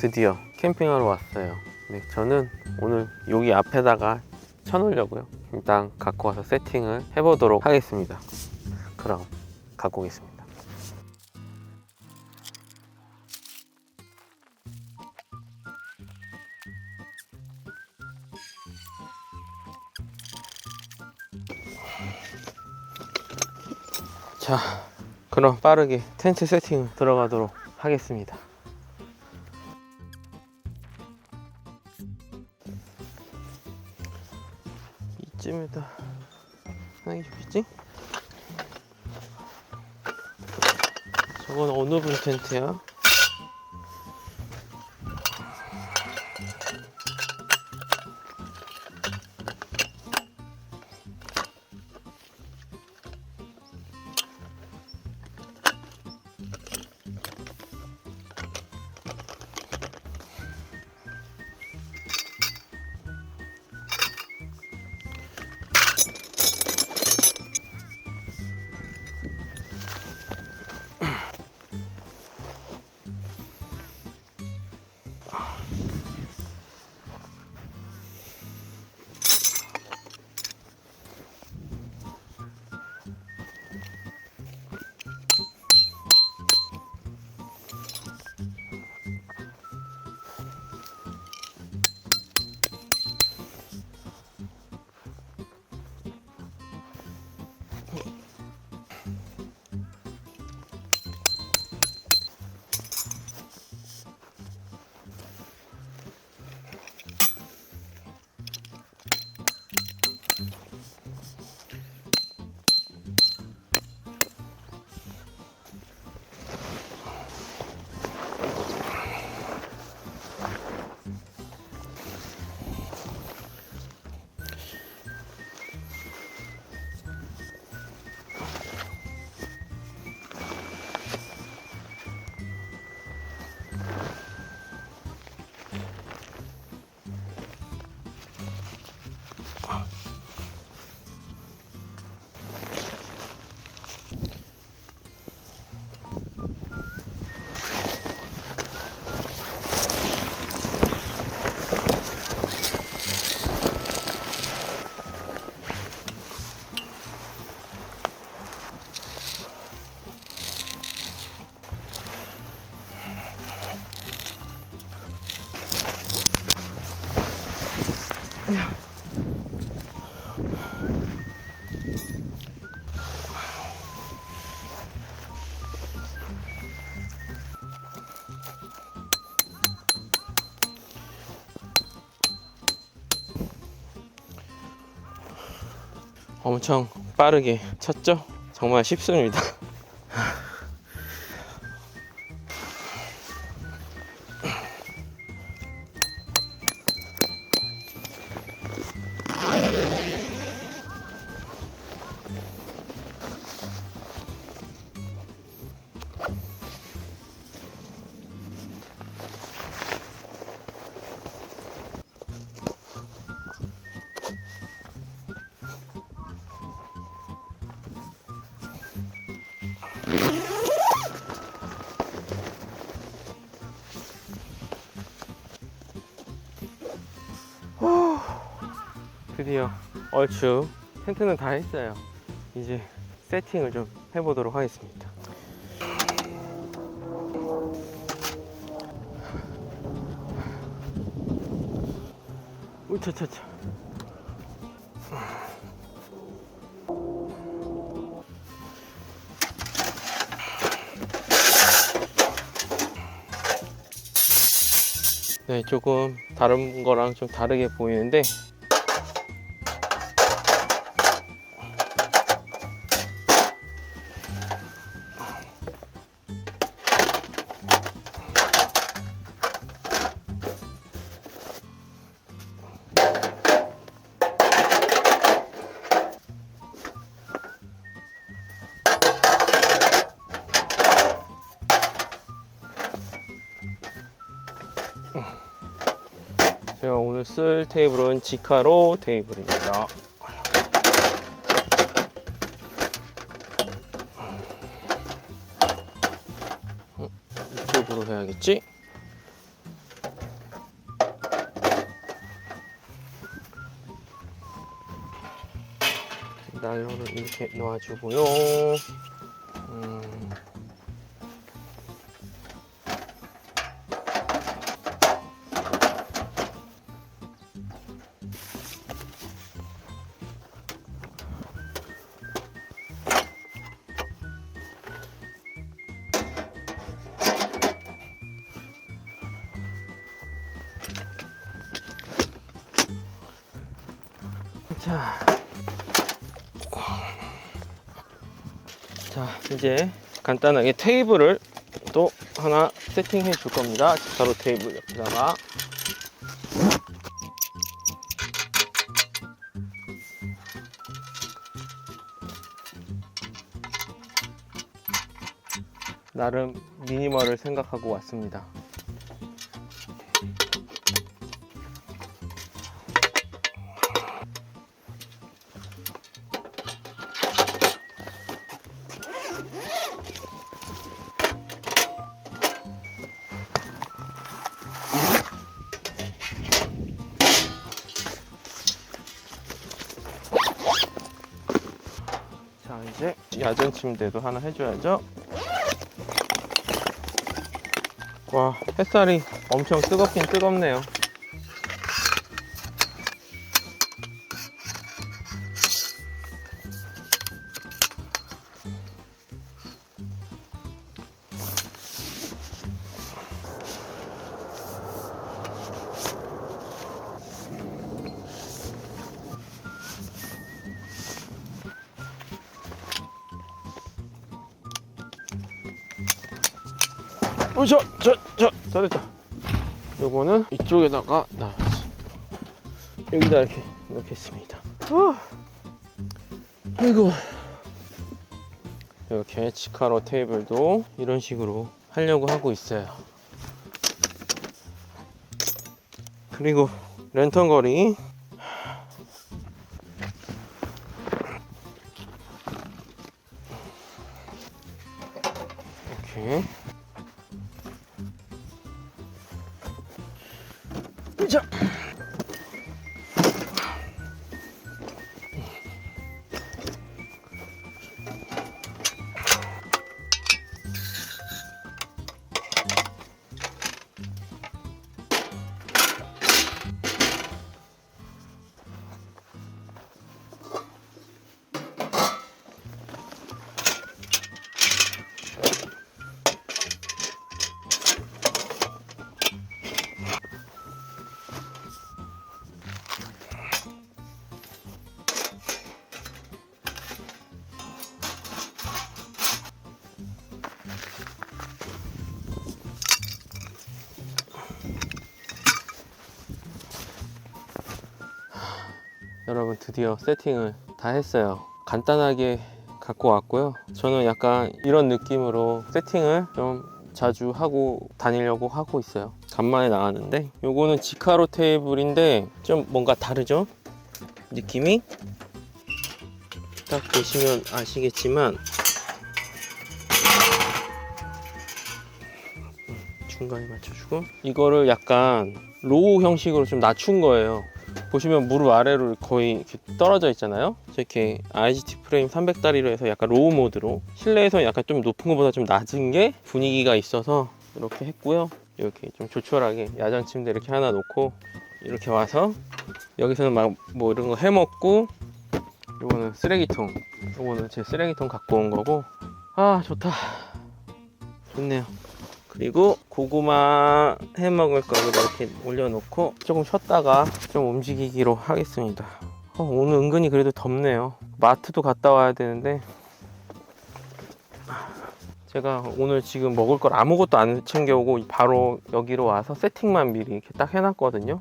드디어 캠핑하러 왔어요. 네, 저는 오늘 여기 앞에다가 쳐놓으려고요. 일단 갖고 와서 세팅을 해보도록 하겠습니다. 그럼 갖고 오겠습니다. 자, 그럼 빠르게 텐트 세팅 들어가도록 하겠습니다. 이쯤에다 하는 게 좋겠지? 저건 어느 분 텐트야? 엄청 빠르게 쳤죠? 정말 쉽습니다. 드디어 얼추 텐트는 다 했어요. 이제 세팅을 좀 해보도록 하겠습니다. 우차차차. 네, 조금 다른 거랑 좀 다르게 보이는데 제가 오늘 쓸 테이블은 지카로 테이블입니다. 이쪽으로 해야겠지? 이렇게 놓아주고요. 자, 이제 간단하게 테이블을 또 하나 세팅해 줄 겁니다. 직사로 테이블 옆에다가. 나름 미니멀을 생각하고 왔습니다. 자, 이제 야전 침대도 하나 해줘야죠. 와, 햇살이 엄청 뜨겁긴 뜨겁네요. 자 됐다. 요거는 이쪽에다가 여기다 이렇게 넣겠습니다. 아이고. 이렇게 치카로 테이블도 이런 식으로 하려고 하고 있어요. 그리고 랜턴 거리 이렇게. 자. 여러분, 드디어 세팅을 다 했어요. 간단하게 갖고 왔고요. 저는 약간 이런 느낌으로 세팅을 좀 자주 하고 다니려고 하고 있어요. 간만에 나왔는데 요거는 지카로 테이블인데 좀 뭔가 다르죠? 느낌이 딱 보시면 아시겠지만 중간에 맞춰주고, 이거를 약간 로우 형식으로 좀 낮춘 거예요. 보시면 무릎 아래로 거의 이렇게 떨어져 있잖아요. 이렇게 IGT 프레임 300다리로 해서 약간 로우 모드로, 실내에서 약간 좀 높은 것보다 좀 낮은 게 분위기가 있어서 이렇게 했고요. 이렇게 좀 조촐하게 야전 침대 이렇게 하나 놓고 이렇게 와서 여기서는 막 뭐 이런 거 해먹고, 요거는 쓰레기통, 요거는 제 쓰레기통 갖고 온 거고. 아, 좋다. 좋네요. 그리고 고구마 해 먹을 거 여기다 이렇게 올려놓고 조금 쉬었다가 좀 움직이기로 하겠습니다. 오늘 은근히 그래도 덥네요. 마트도 갔다 와야 되는데 제가 오늘 지금 먹을 걸 아무것도 안 챙겨오고 바로 여기로 와서 세팅만 미리 이렇게 딱 해놨거든요.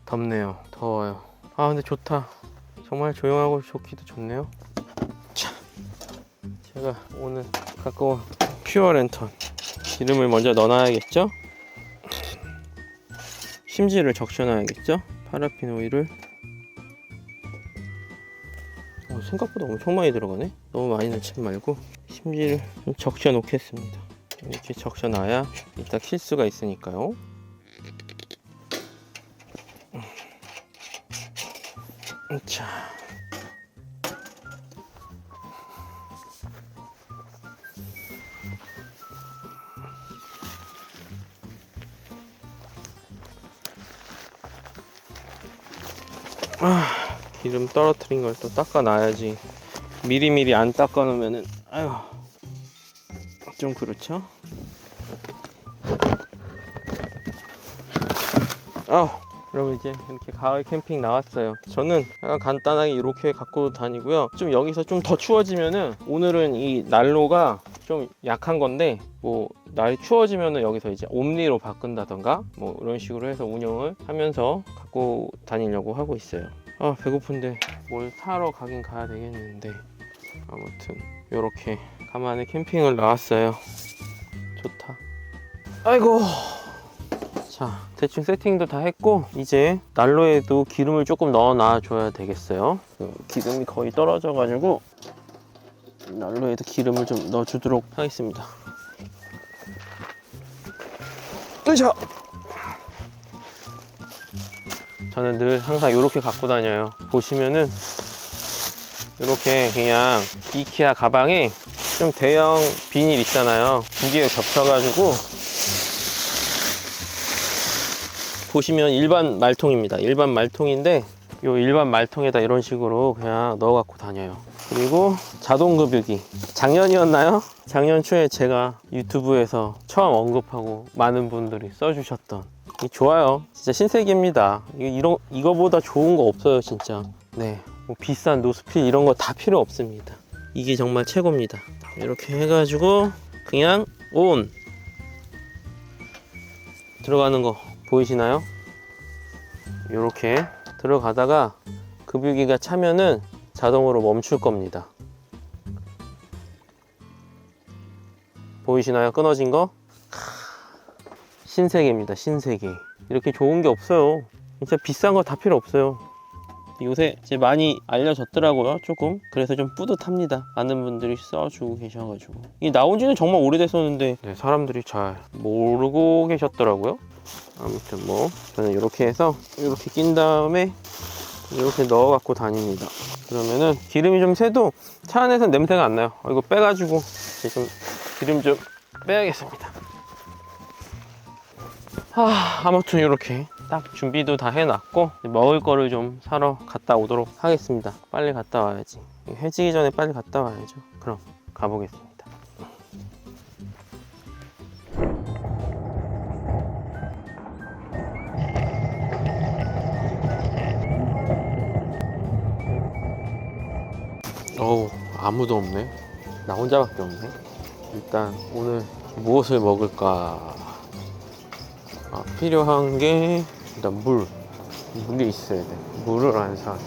덥네요. 더워요. 아, 근데 좋다. 정말 조용하고 좋기도 좋네요. 자, 제가 오늘 갖고 온 퓨어 랜턴 기름을 먼저 넣어놔야겠죠? 심지를 적셔놔야겠죠? 파라핀 오일을. 생각보다 엄청 많이 들어가네? 너무 많이 넣지 말고 심지를 좀 적셔 놓겠습니다. 이렇게 적셔놔야 이따 킬 수가 있으니까요. 자, 기름 떨어뜨린 걸 또 닦아놔야지. 미리미리 안 닦아놓으면은 아유 좀 그렇죠. 그럼 이제 이렇게 가을 캠핑 나왔어요. 저는 약간 간단하게 이렇게 갖고 다니고요. 좀 여기서 좀 더 추워지면은, 오늘은 이 난로가 좀 약한 건데 뭐 날이 추워지면은 여기서 이제 옴니로 바꾼다던가 뭐 이런 식으로 해서 운영을 하면서 갖고 다니려고 하고 있어요. 배고픈데 뭘 사러 가긴 가야 되겠는데, 아무튼 이렇게 간만에 캠핑을 나왔어요. 좋다. 아이고. 자, 대충 세팅도 다 했고 이제 난로에도 기름을 조금 넣어놔 줘야 되겠어요. 기름이 거의 떨어져 가지고 난로에도 기름을 좀 넣어 주도록 하겠습니다. 으쌰! 저는 늘 항상 이렇게 갖고 다녀요. 보시면은 이렇게 그냥 이케아 가방에 좀 대형 비닐 있잖아요. 두 개 겹쳐가지고, 보시면 일반 말통입니다. 일반 말통인데 이 일반 말통에다 이런 식으로 그냥 넣어 갖고 다녀요. 그리고 자동급유기, 작년이었나요? 작년 초에 제가 유튜브에서 처음 언급하고 많은 분들이 써주셨던, 좋아요. 진짜 신세계입니다. 이거보다 좋은 거 없어요 진짜. 네, 뭐 비싼 노스필 이런 거 다 필요 없습니다. 이게 정말 최고입니다. 이렇게 해가지고 그냥 온 들어가는 거 보이시나요? 이렇게 들어가다가 급유기가 차면은 자동으로 멈출 겁니다. 보이시나요? 끊어진 거? 신세계입니다. 신세계. 이렇게 좋은 게 없어요. 진짜 비싼 거 다 필요 없어요. 요새 이제 많이 알려졌더라고요. 조금. 그래서 좀 뿌듯합니다. 많은 분들이 써주고 계셔가지고. 이 나온 지는 정말 오래됐었는데 사람들이 잘 모르고 계셨더라고요. 아무튼 뭐 저는 이렇게 해서 이렇게 낀 다음에 이렇게 넣어 갖고 다닙니다. 그러면은 기름이 좀 새도 차 안에서 냄새가 안 나요. 이거 빼가지고 지금 기름 좀 빼야겠습니다. 아무튼 이렇게 딱 준비도 다 해놨고 먹을 거를 좀 사러 갔다 오도록 하겠습니다. 빨리 갔다 와야지. 해지기 전에 빨리 갔다 와야죠. 그럼 가보겠습니다. 아무도 없네. 나 혼자밖에 없네. 일단 오늘 무엇을 먹을까? 필요한 게 일단 물이 있어야 돼. 물을 안 사.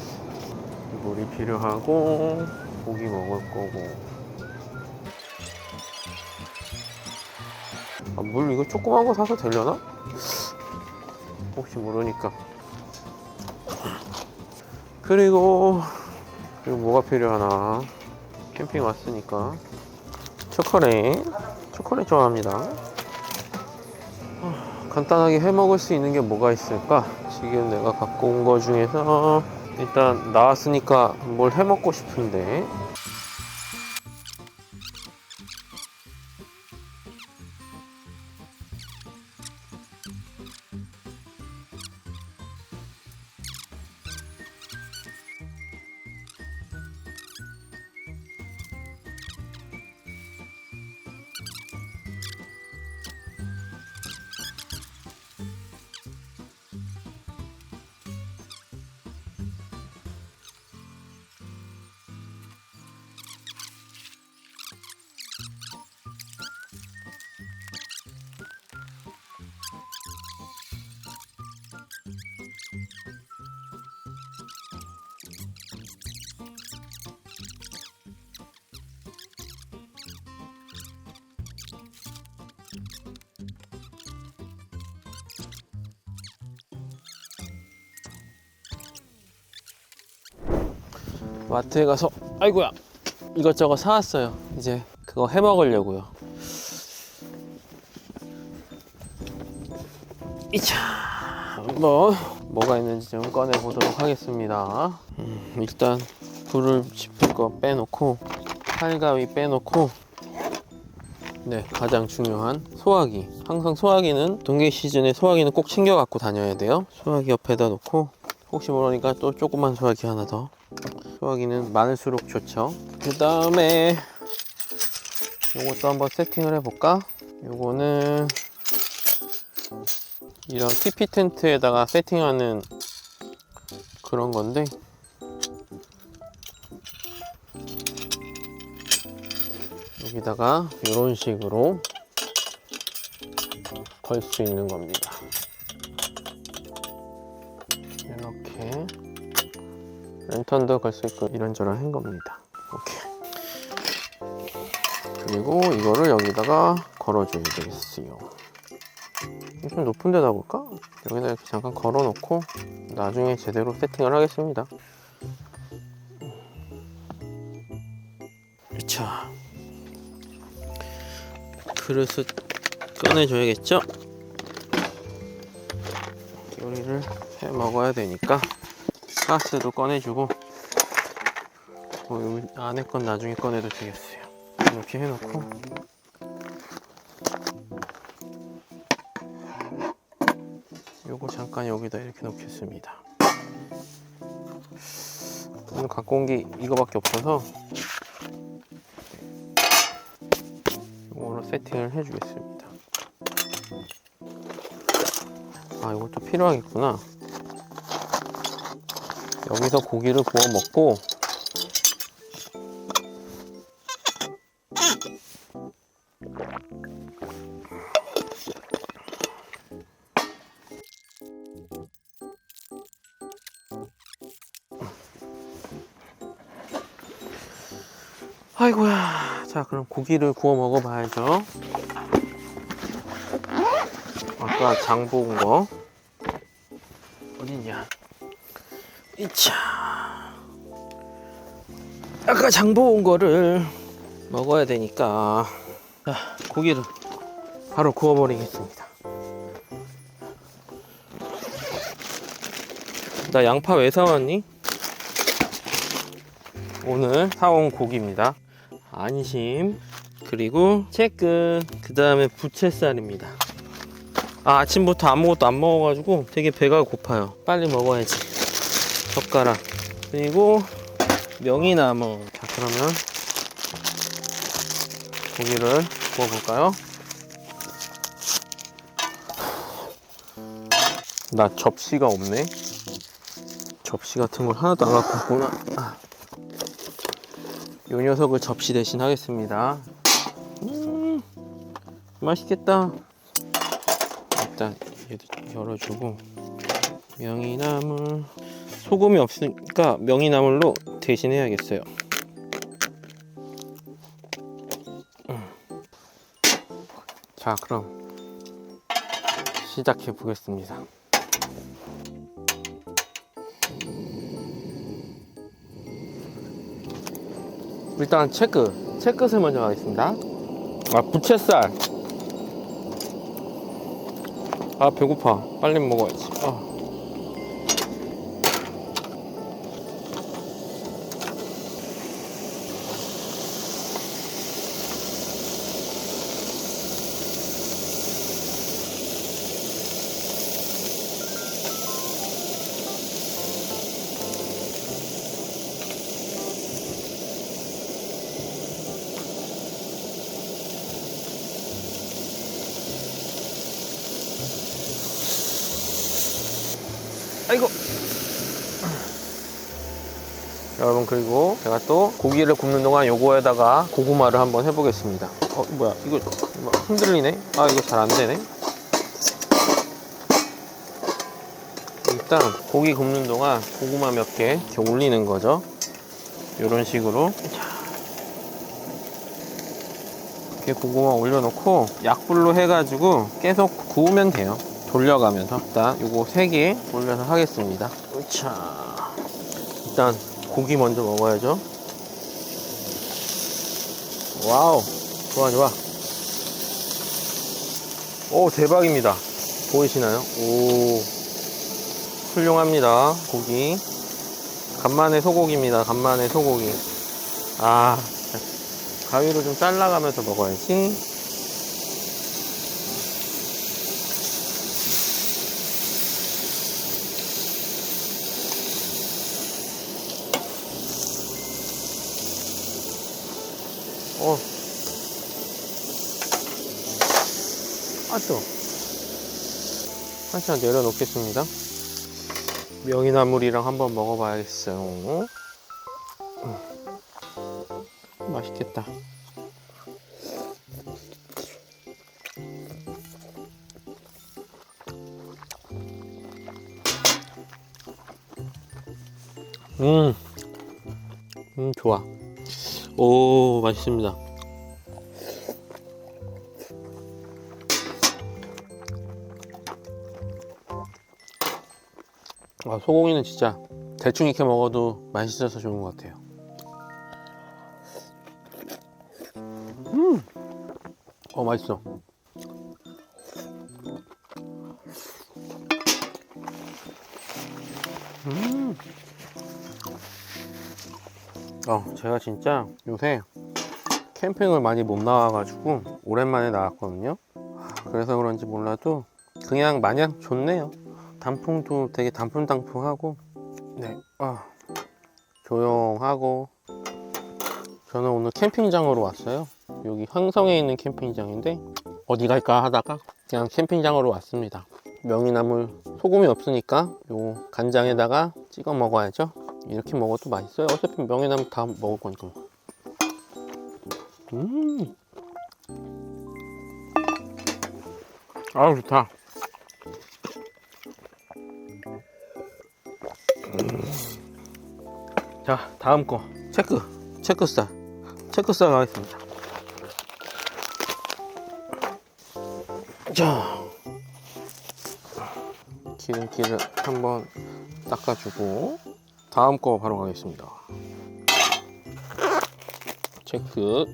물이 필요하고 고기 먹을 거고. 물 이거 조그만 거 사서 되려나? 혹시 모르니까. 그리고 뭐가 필요하나? 캠핑 왔으니까 초콜릿 좋아합니다. 간단하게 해 먹을 수 있는 게 뭐가 있을까? 지금 내가 갖고 온 거 중에서 일단 나왔으니까 뭘 해 먹고 싶은데, 마트에 가서 아이고야 이것저것 사왔어요. 이제 그거 해 먹으려고요. 이차 뭐가 있는지 좀 꺼내 보도록 하겠습니다. 일단 불을 지필 거 빼놓고, 칼가위 빼놓고, 네, 가장 중요한 소화기. 항상 소화기는 동계 시즌에 소화기는 꼭 챙겨 갖고 다녀야 돼요. 소화기 옆에다 놓고 혹시 모르니까 또 조그만 소화기 하나 더. 소화기는 많을수록 좋죠. 그 다음에 요것도 한번 세팅을 해볼까? 요거는 이런 TP 텐트에다가 세팅하는 그런 건데, 여기다가 이런 식으로 걸 수 있는 겁니다. 이렇게 랜턴도 걸 수 있고 이런저런 한 겁니다. 오케이. 그리고 이거를 여기다가 걸어줘야 되겠어요. 좀 높은 데다 볼까? 여기다 이렇게 잠깐 걸어 놓고 나중에 제대로 세팅을 하겠습니다. 자, 그릇을 꺼내줘야겠죠? 요리를 해 먹어야 되니까 가스도 꺼내주고, 여기 안에 건 나중에 꺼내도 되겠어요. 이렇게 해놓고 요거 잠깐 여기다 이렇게 놓겠습니다. 오늘 갖고 온 게 이거밖에 없어서 이거로 세팅을 해주겠습니다. 아, 이것도 필요하겠구나. 여기서 고기를 구워 먹고, 아이고야. 자, 그럼 고기를 구워 먹어봐야죠. 아까 장 본 거 어딨냐? 이차. 아까 장 본 거를 먹어야 되니까, 자, 고기를 바로 구워버리겠습니다. 나 양파 왜 사왔니? 오늘 사온 고기입니다. 안심, 그리고 채끝, 그 다음에 부채살입니다. 아침부터 아무것도 안 먹어가지고 되게 배가 고파요. 빨리 먹어야지. 젓가락, 그리고 명이나무. 자, 그러면 고기를 구워볼까요? 나 접시가 없네. 접시 같은 걸 하나도 안 갖고 왔구나. 요 녀석을 접시 대신 하겠습니다. 맛있겠다. 일단 얘도 열어주고, 명이나물, 소금이 없으니까 명이나물로 대신해야겠어요. 자, 그럼 시작해 보겠습니다. 일단 채끝을 먼저 하겠습니다. 부채살. 배고파. 빨리 먹어야지. 아이고. 여러분, 그리고 제가 또 고기를 굽는 동안 요거에다가 고구마를 한번 해보겠습니다. 뭐야, 이거 흔들리네? 이거 잘 안되네. 일단 고기 굽는 동안 고구마 몇 개 이렇게 올리는 거죠. 요런 식으로 이렇게 고구마 올려놓고 약불로 해가지고 계속 구우면 돼요. 돌려가면서. 일단 요거 3개 올려서 하겠습니다. 자, 일단 고기 먼저 먹어야죠. 와우, 좋아. 오, 대박입니다. 보이시나요? 오, 훌륭합니다. 고기 간만에 소고기입니다. 간만에 소고기. 가위로 좀 잘라가면서 먹어야지. 또 한참 내려놓겠습니다. 명이나물이랑 한번 먹어봐야겠어요. 맛있겠다. 좋아. 오, 맛있습니다. 소고기는 진짜 대충 익혀 먹어도 맛있어서 좋은 것 같아요. 맛있어. 제가 진짜 요새 캠핑을 많이 못 나와가지고 오랜만에 나왔거든요. 그래서 그런지 몰라도 그냥 마냥 좋네요. 단풍도 되게 단풍단풍하고, 네, 조용하고. 저는 오늘 캠핑장으로 왔어요. 여기 황성에 있는 캠핑장인데 어디 갈까 하다가 그냥 캠핑장으로 왔습니다. 명이나물 소금이 없으니까 요 간장에다가 찍어 먹어야죠. 이렇게 먹어도 맛있어요. 어차피 명이나물 다 먹을 거니까. 좋다. 자, 다음 거 체크살 가겠습니다. 자, 기름기를 한번 닦아주고 다음 거 바로 가겠습니다. 체크.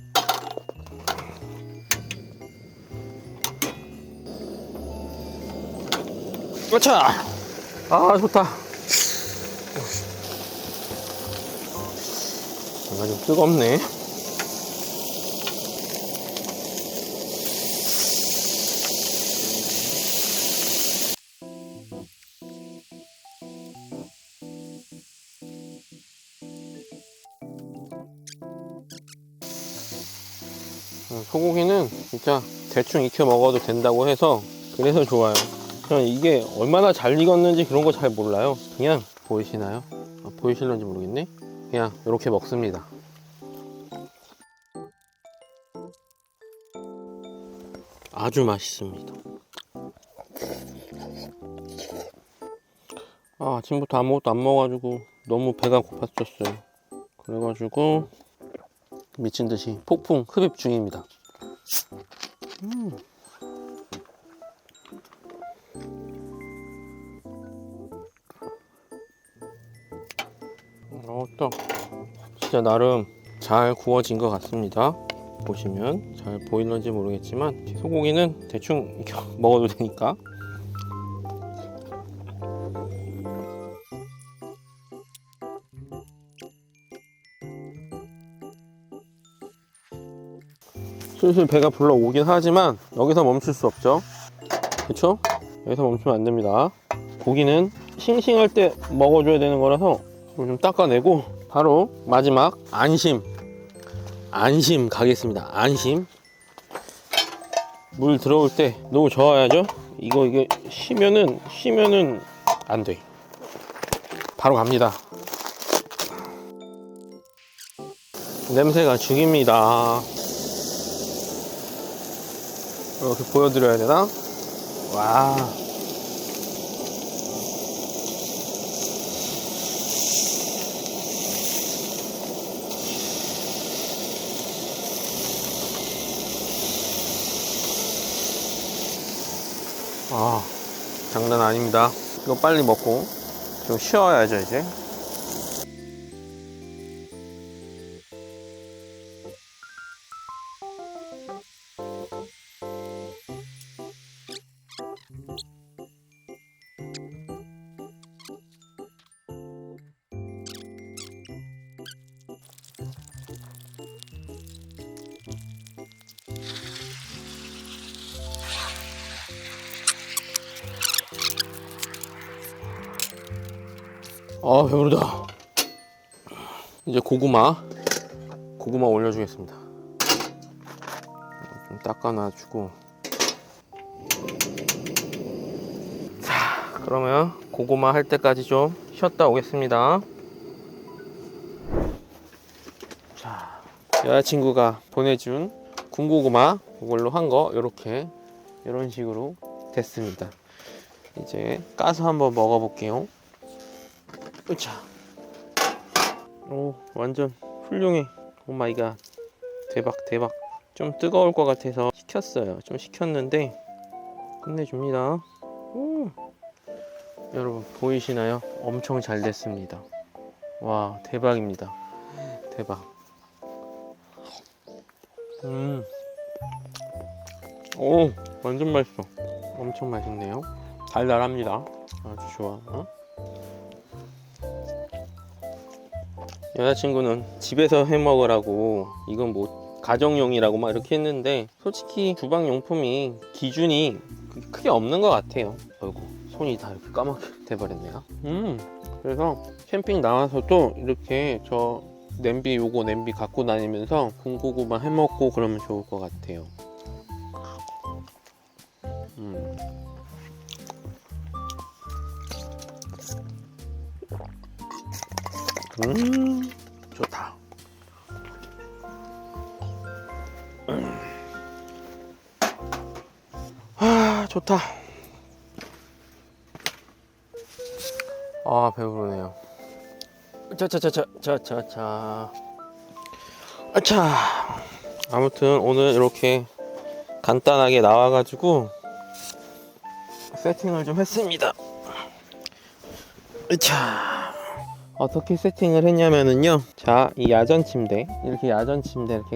그렇자. 좋다. 뭔가 좀 뜨겁네. 소고기는 진짜 대충 익혀 먹어도 된다고 해서 그래서 좋아요. 그냥 이게 얼마나 잘 익었는지 그런 거 잘 몰라요. 그냥 보이시나요? 보이실런지 모르겠네. 그냥 이렇게 먹습니다. 아주 맛있습니다. 아침부터 아무것도 안 먹어가지고 너무 배가 고팠었어요. 그래가지고 미친듯이 폭풍 흡입 중입니다. 떡 진짜 나름 잘 구워진 것 같습니다. 보시면 잘 보이는지 모르겠지만 소고기는 대충 먹어도 되니까. 슬슬 배가 불러오긴 하지만 여기서 멈출 수 없죠. 그쵸? 여기서 멈추면 안 됩니다. 고기는 싱싱할 때 먹어줘야 되는 거라서 좀 닦아내고 바로 마지막 안심 가겠습니다. 안심. 물 들어올 때 너무 저어야죠. 이게 쉬면은 안 돼. 바로 갑니다. 냄새가 죽입니다. 이렇게 보여드려야 되나? 와. 장난 아닙니다. 이거 빨리 먹고 좀 쉬어야죠 이제. 배부르다. 이제 고구마 올려주겠습니다. 좀 닦아놔주고. 자, 그러면 고구마 할 때까지 좀 쉬었다 오겠습니다. 자, 여자친구가 보내준 군고구마 이걸로 한 거 이렇게 이런 식으로 됐습니다. 이제 까서 한번 먹어볼게요. 으차. 오, 완전 훌륭해. 오 마이 갓. 대박 대박. 좀 뜨거울 것 같아서 식혔어요. 좀 식혔는데 끝내줍니다. 오. 여러분 보이시나요? 엄청 잘 됐습니다. 와, 대박입니다. 대박. 오, 완전 맛있어. 엄청 맛있네요. 달달합니다. 아주 좋아. 여자친구는 집에서 해 먹으라고 이건 뭐 가정용이라고 막 이렇게 했는데, 솔직히 주방용품이 기준이 크게 없는 것 같아요. 아이고, 손이 다 이렇게 까맣게 돼버렸네요. 그래서 캠핑 나와서도 이렇게 저 냄비 갖고 다니면서 군고구마 해 먹고 그러면 좋을 것 같아요. 좋다. 아, 좋다. 아, 배부르네요. 아차. 아무튼 오늘 이렇게 간단하게 나와가지고 세팅을 좀 했습니다. 자, 어떻게 세팅을 했냐면은요, 자, 이 야전 침대 이렇게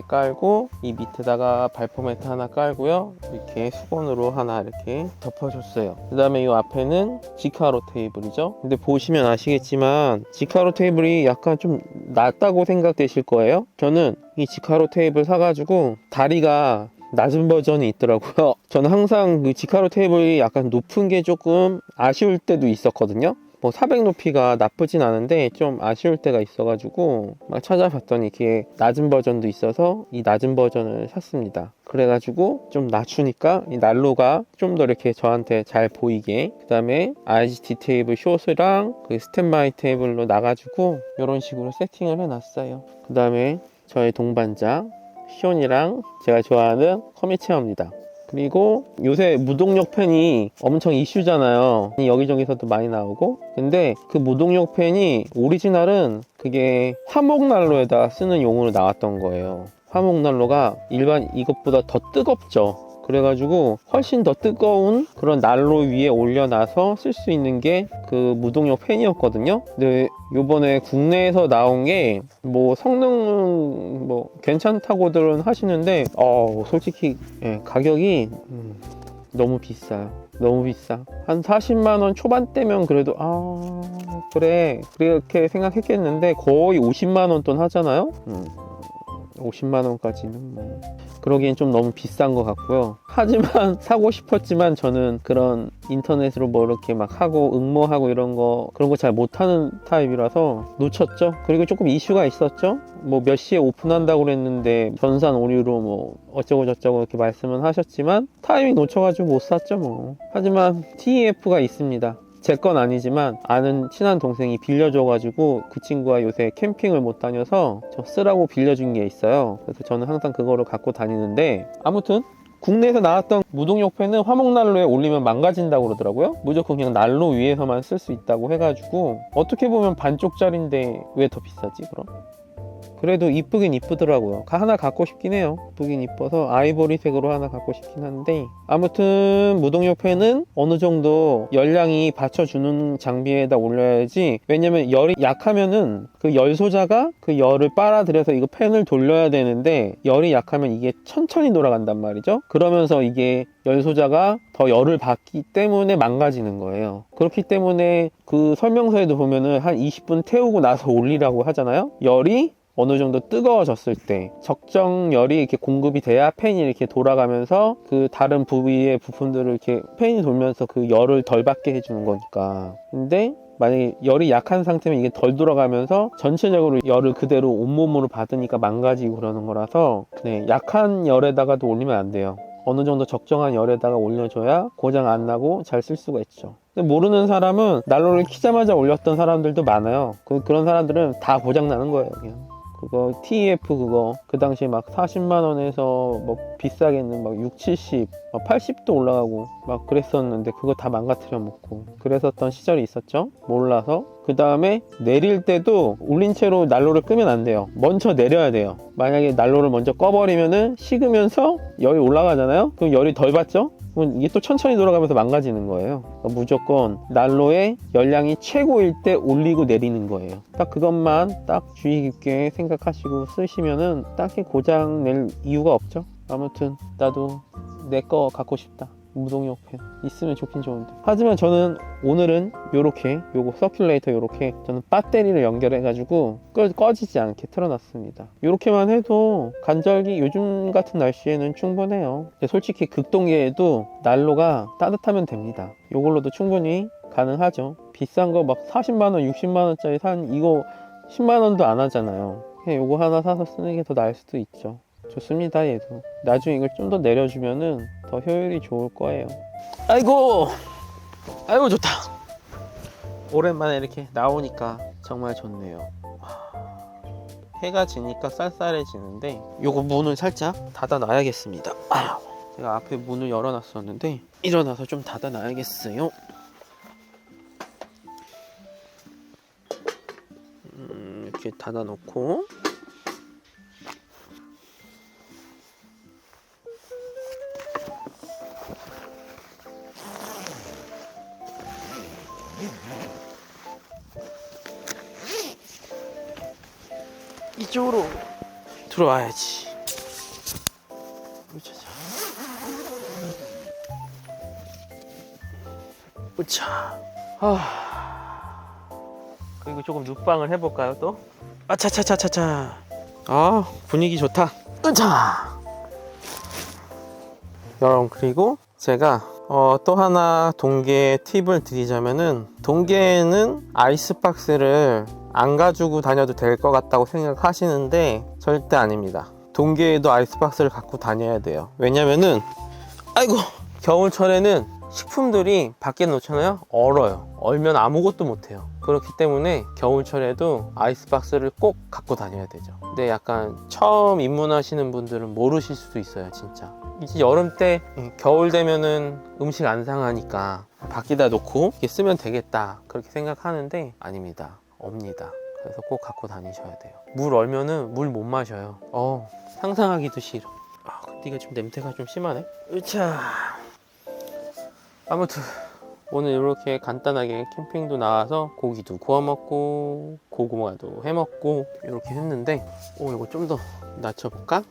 깔고, 이 밑에다가 발포 매트 하나 깔고요, 이렇게 수건으로 하나 이렇게 덮어줬어요. 그 다음에 이 앞에는 지카로 테이블이죠. 근데 보시면 아시겠지만 지카로 테이블이 약간 좀 낮다고 생각되실 거예요. 저는 이 지카로 테이블 사가지고 다리가 낮은 버전이 있더라고요. 저는 항상 그 지카로 테이블이 약간 높은 게 조금 아쉬울 때도 있었거든요. 뭐 400 높이가 나쁘진 않은데 좀 아쉬울 때가 있어가지고 막 찾아봤더니 이게 낮은 버전도 있어서 이 낮은 버전을 샀습니다. 그래가지고 좀 낮추니까 이 난로가 좀 더 이렇게 저한테 잘 보이게, 그 다음에 IGT 테이블 숏이랑 그 스탠바이 테이블로 나가지고 이런 식으로 세팅을 해놨어요. 그 다음에 저의 동반자 시온이랑 제가 좋아하는 커미 체어입니다. 그리고 요새 무동력 팬이 엄청 이슈잖아요. 여기저기서도 많이 나오고. 근데 그 무동력 팬이 오리지널은 그게 화목난로에다 쓰는 용으로 나왔던 거예요. 화목난로가 일반 이것보다 더 뜨겁죠. 그래가지고 훨씬 더 뜨거운 그런 난로 위에 올려놔서 쓸 수 있는 게 그 무동력 팬이었거든요. 근데 요번에 국내에서 나온 게 뭐 성능 뭐 괜찮다고들은 하시는데 솔직히 가격이 너무 비싸요. 너무 비싸. 한 40만원 초반대면 그래도 그래 그렇게 생각했겠는데 거의 50만원 돈 하잖아요. 50만원까지는 뭐 그러기엔 좀 너무 비싼 것 같고요. 하지만 사고 싶었지만 저는 그런 인터넷으로 뭐 이렇게 막 하고 응모하고 그런 거 잘 못하는 타입이라서 놓쳤죠. 그리고 조금 이슈가 있었죠. 뭐 몇 시에 오픈한다고 그랬는데 전산 오류로 뭐 어쩌고 저쩌고 이렇게 말씀은 하셨지만 타이밍 놓쳐가지고 못 샀죠 뭐. 하지만 TEF가 있습니다. 제 건 아니지만 아는 친한 동생이 빌려줘가지고, 그 친구가 요새 캠핑을 못 다녀서 저 쓰라고 빌려준 게 있어요. 그래서 저는 항상 그거를 갖고 다니는데, 아무튼 국내에서 나왔던 무동력 팬은 화목난로에 올리면 망가진다고 그러더라고요. 무조건 그냥 난로 위에서만 쓸 수 있다고 해가지고, 어떻게 보면 반쪽짜리인데 왜 더 비싸지 그럼? 그래도 이쁘긴 이쁘더라고요. 하나 갖고 싶긴 해요. 이쁘긴 이뻐서 아이보리색으로 하나 갖고 싶긴 한데, 아무튼 무동력 팬은 어느 정도 열량이 받쳐주는 장비에다 올려야지. 왜냐면 열이 약하면은 그 열소자가 그 열을 빨아들여서 이거 팬을 돌려야 되는데, 열이 약하면 이게 천천히 돌아간단 말이죠. 그러면서 이게 열소자가 더 열을 받기 때문에 망가지는 거예요. 그렇기 때문에 그 설명서에도 보면은 한 20분 태우고 나서 올리라고 하잖아요. 열이 어느 정도 뜨거워졌을 때 적정 열이 이렇게 공급이 돼야 팬이 이렇게 돌아가면서 그 다른 부위의 부품들을 이렇게 팬이 돌면서 그 열을 덜 받게 해주는 거니까. 근데 만약에 열이 약한 상태면 이게 덜 돌아가면서 전체적으로 열을 그대로 온몸으로 받으니까 망가지고 그러는 거라서 네, 약한 열에다가도 올리면 안 돼요. 어느 정도 적정한 열에다가 올려줘야 고장 안 나고 잘 쓸 수가 있죠. 근데 모르는 사람은 난로를 키자마자 올렸던 사람들도 많아요. 그런 사람들은 다 고장 나는 거예요. 그냥 그거 TEF 그거 그 당시에 막 40만 원에서 뭐 비싸게는 막 6, 70, 막 80도 올라가고 막 그랬었는데 그거 다 망가뜨려 먹고 그랬었던 시절이 있었죠. 몰라서. 그 다음에 내릴 때도 올린 채로 난로를 끄면 안 돼요. 먼저 내려야 돼요. 만약에 난로를 먼저 꺼버리면은 식으면서 열이 올라가잖아요. 그럼 열이 덜 받죠. 그럼 이게 또 천천히 돌아가면서 망가지는 거예요. 그러니까 무조건 난로의 열량이 최고일 때 올리고 내리는 거예요. 딱 그것만 딱 주의 깊게 생각하시고 쓰시면은 딱히 고장 낼 이유가 없죠. 아무튼 나도 내 거 갖고 싶다. 무동력 팬 있으면 좋긴 좋은데. 하지만 저는 오늘은 요렇게 요거 서큘레이터 요렇게 저는 배터리를 연결해 가지고 꺼지지 않게 틀어놨습니다. 요렇게만 해도 간절기 요즘 같은 날씨에는 충분해요. 근데 솔직히 극동계에도 난로가 따뜻하면 됩니다. 요걸로도 충분히 가능하죠. 비싼 거 막 40만원 60만원짜리 산 이거 10만원도 안 하잖아요. 그냥 요거 하나 사서 쓰는 게 더 나을 수도 있죠. 좋습니다. 얘도 나중에 이걸 좀 더 내려주면은 더 효율이 좋을 거예요. 아이고 좋다. 오랜만에 이렇게 나오니까 정말 좋네요. 해가 지니까 쌀쌀해지는데 요거 문을 살짝 닫아 놔야겠습니다. 제가 앞에 문을 열어 놨었는데 일어나서 좀 닫아 놔야겠어요. 이렇게 닫아 놓고 이쪽으로 들어와야지. 으차. 그리고 조금 눕방을 해볼까요 또? 아차차차차차. 분위기 좋다. 으차. 여러분 그리고 제가 또 하나 동계 팁을 드리자면은 동계에는 아이스박스를 안 가지고 다녀도 될 것 같다고 생각하시는데 절대 아닙니다. 동계에도 아이스박스를 갖고 다녀야 돼요. 왜냐면은 겨울철에는 식품들이 밖에 놓잖아요. 얼어요. 얼면 아무것도 못해요. 그렇기 때문에 겨울철에도 아이스박스를 꼭 갖고 다녀야 되죠. 근데 약간 처음 입문하시는 분들은 모르실 수도 있어요. 진짜 이제 여름 때 겨울 되면은 음식 안 상하니까 밖에다 놓고 이렇게 쓰면 되겠다 그렇게 생각하는데 아닙니다. 없니다. 그래서 꼭 갖고 다니셔야 돼요. 물 얼면은 물 못 마셔요. 상상하기도 싫어. 근데 이게 좀 냄새가 좀 심하네. 으차. 아무튼 오늘 이렇게 간단하게 캠핑도 나와서 고기도 구워 먹고 고구마도 해 먹고 이렇게 했는데 이거 좀 더 낮춰볼까?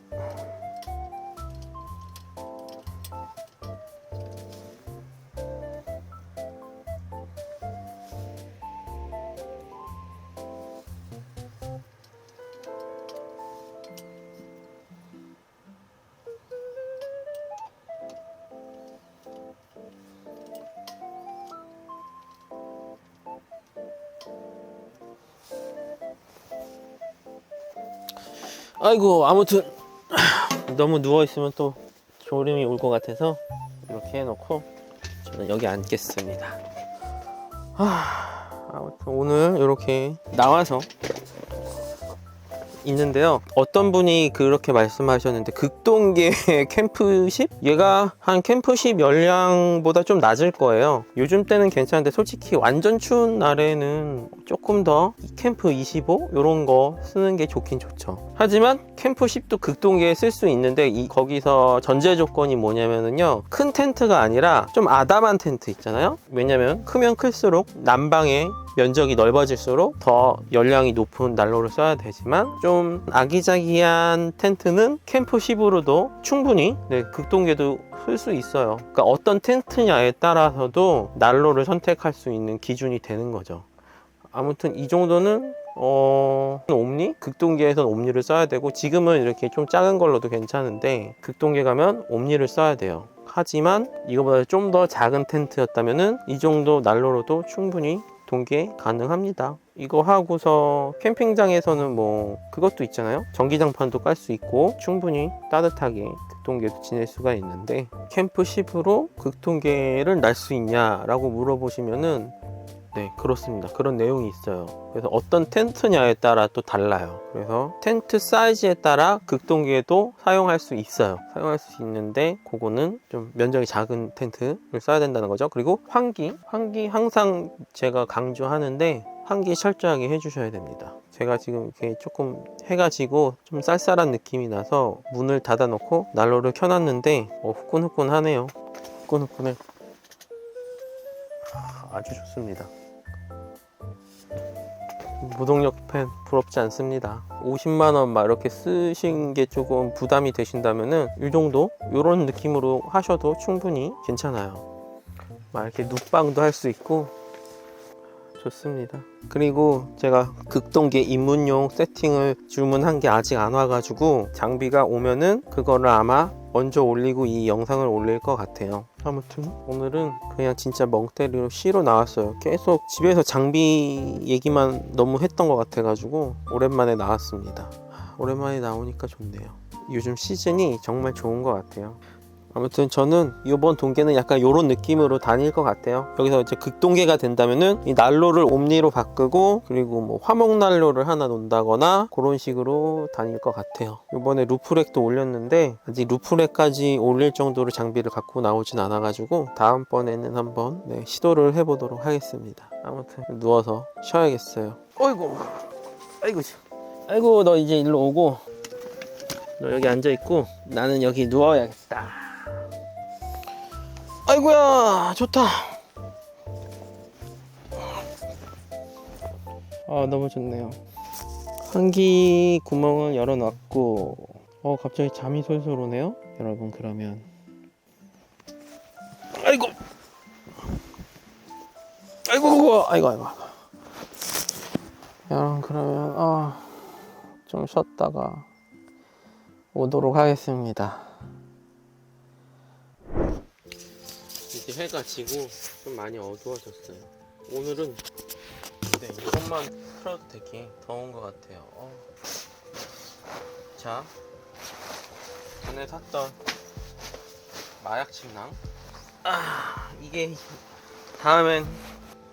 아무튼 너무 누워있으면 또 졸음이 올 것 같아서 이렇게 해놓고 저는 여기 앉겠습니다. 아무튼 오늘 이렇게 나와서 있는데요. 어떤 분이 그렇게 말씀하셨는데 극동계 캠프십? 얘가 한 캠프십 열량보다 좀 낮을 거예요. 요즘 때는 괜찮은데 솔직히 완전 추운 날에는 조금 더 캠프 25? 이런 거 쓰는 게 좋긴 좋죠. 하지만 캠프10도 극동계에 쓸 수 있는데 거기서 전제 조건이 뭐냐면요, 큰 텐트가 아니라 좀 아담한 텐트 있잖아요. 왜냐면 크면 클수록 난방의 면적이 넓어질수록 더 열량이 높은 난로를 써야 되지만 좀 아기자기한 텐트는 캠프10으로도 충분히 극동계도 쓸 수 있어요. 그러니까 어떤 텐트냐에 따라서도 난로를 선택할 수 있는 기준이 되는 거죠. 아무튼 이 정도는 옴니? 극동계에서는 옴니를 써야 되고, 지금은 이렇게 좀 작은 걸로도 괜찮은데 극동계 가면 옴니를 써야 돼요. 하지만 이거보다 좀 더 작은 텐트였다면은 이 정도 난로로도 충분히 동계 가능합니다. 이거 하고서 캠핑장에서는 뭐 그것도 있잖아요. 전기장판도 깔 수 있고 충분히 따뜻하게 극동계도 지낼 수가 있는데, 캠프 10으로 극동계를 날 수 있냐라고 물어보시면은 네, 그렇습니다. 그런 내용이 있어요. 그래서 어떤 텐트냐에 따라 또 달라요. 그래서 텐트 사이즈에 따라 극동계도 사용할 수 있어요. 사용할 수 있는데 그거는 좀 면적이 작은 텐트를 써야 된다는 거죠. 그리고 환기 항상 제가 강조하는데 환기 철저하게 해주셔야 됩니다. 제가 지금 이렇게 조금 해가 지고 좀 쌀쌀한 느낌이 나서 문을 닫아 놓고 난로를 켜놨는데 후끈후끈하네요. 후끈후끈해. 아주 좋습니다. 무동력 팬 부럽지 않습니다. 50만원 막 이렇게 쓰신 게 조금 부담이 되신다면은 이 정도 이런 느낌으로 하셔도 충분히 괜찮아요. 막 이렇게 눕방도 할 수 있고 좋습니다. 그리고 제가 극동계 입문용 세팅을 주문한 게 아직 안 와가지고 장비가 오면은 그거를 아마 먼저 올리고 이 영상을 올릴 것 같아요. 아무튼 오늘은 그냥 진짜 멍때리로 쉬러 나왔어요. 계속 집에서 장비 얘기만 너무 했던 것 같아가지고 오랜만에 나왔습니다. 오랜만에 나오니까 좋네요. 요즘 시즌이 정말 좋은 것 같아요. 아무튼 저는 이번 동계는 약간 이런 느낌으로 다닐 것 같아요. 여기서 이제 극동계가 된다면은 이 난로를 옴니로 바꾸고, 그리고 뭐 화목 난로를 하나 놓는다거나 그런 식으로 다닐 것 같아요. 이번에 루프렉도 올렸는데 아직 루프렉까지 올릴 정도로 장비를 갖고 나오진 않아 가지고 다음번에는 한번 시도를 해보도록 하겠습니다. 아무튼 누워서 쉬어야겠어요. 어이구, 아이고 너 이제 일로 오고, 너 여기 앉아있고 나는 여기 누워야겠다. 아이고야, 좋다. 너무 좋네요. 환기 구멍을 열어놨고, 갑자기 잠이 솔솔 오네요. 여러분, 그러면 아이고 여러분, 그러면 좀 쉬었다가 오도록 하겠습니다. 이제 해가 지고 좀 많이 어두워졌어요. 오늘은 이것만 풀어도 되게 더운 것 같아요. 자, 전에 샀던 마약 침낭. 이게 다음엔